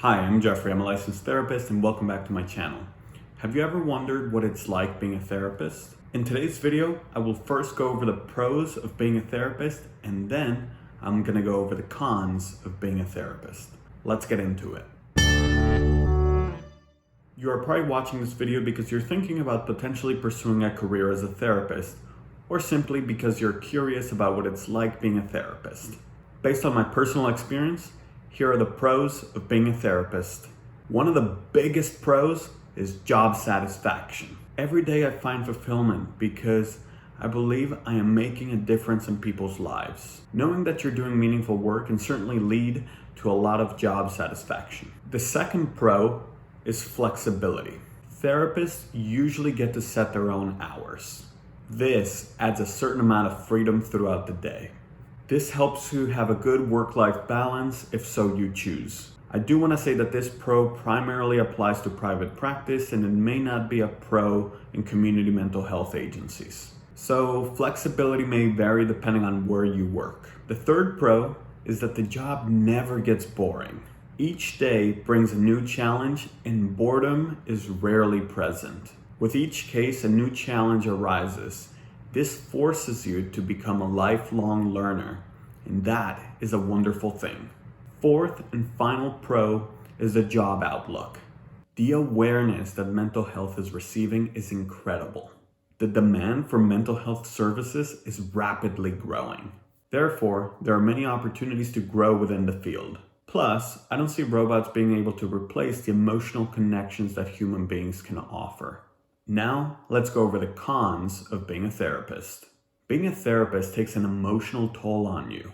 Hi, I'm Jeffrey. I'm a licensed therapist and welcome back to my channel. Have you ever wondered what it's like being a therapist? In today's video, I will first go over the pros of being a therapist and then I'm gonna go over the cons of being a therapist. Let's get into it. You are probably watching this video because you're thinking about potentially pursuing a career as a therapist, or simply because you're curious about what it's like being a therapist. Based on my personal experience, here are the pros of being a therapist. One of the biggest pros is job satisfaction. Every day I find fulfillment because I believe I am making a difference in people's lives. Knowing that you're doing meaningful work can certainly lead to a lot of job satisfaction. The second pro is flexibility. Therapists usually get to set their own hours. This adds a certain amount of freedom throughout the day. This helps you have a good work-life balance if so you choose. I do want to say that this pro primarily applies to private practice and it may not be a pro in community mental health agencies. So flexibility may vary depending on where you work. The third pro is that the job never gets boring. Each day brings a new challenge and boredom is rarely present. With each case, a new challenge arises. This forces you to become a lifelong learner, and that is a wonderful thing. Fourth and final pro is the job outlook. The awareness that mental health is receiving is incredible. The demand for mental health services is rapidly growing. Therefore, there are many opportunities to grow within the field. Plus, I don't see robots being able to replace the emotional connections that human beings can offer. Now, let's go over the cons of being a therapist. Being a therapist takes an emotional toll on you.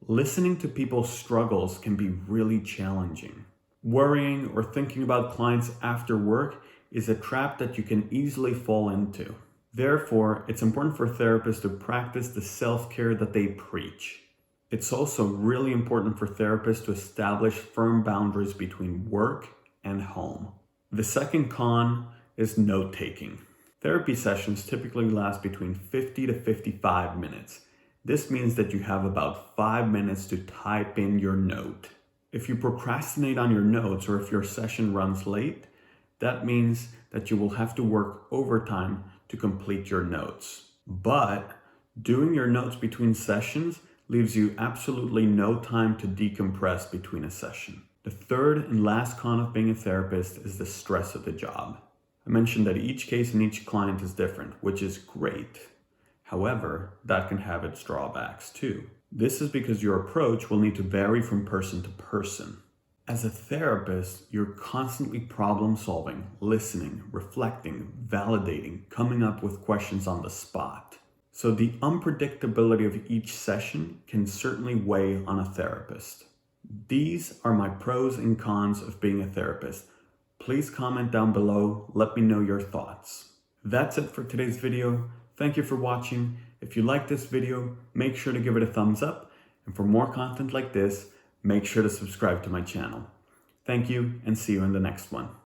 Listening to people's struggles can be really challenging. Worrying or thinking about clients after work is a trap that you can easily fall into. Therefore, it's important for therapists to practice the self-care that they preach. It's also really important for therapists to establish firm boundaries between work and home. The second con is note-taking. Therapy sessions typically last between 50 to 55 minutes. This means that you have about 5 minutes to type in your note. If you procrastinate on your notes or if your session runs late, that means that you will have to work overtime to complete your notes. But doing your notes between sessions leaves you absolutely no time to decompress between a session. The third and last con of being a therapist is the stress of the job. I mentioned that each case and each client is different, which is great. However, that can have its drawbacks too. This is because your approach will need to vary from person to person. As a therapist, you're constantly problem solving, listening, reflecting, validating, coming up with questions on the spot. So the unpredictability of each session can certainly weigh on a therapist. These are my pros and cons of being a therapist. Please comment down below, let me know your thoughts. That's it for today's video. Thank you for watching. If you like this video, make sure to give it a thumbs up. And for more content like this, make sure to subscribe to my channel. Thank you and see you in the next one.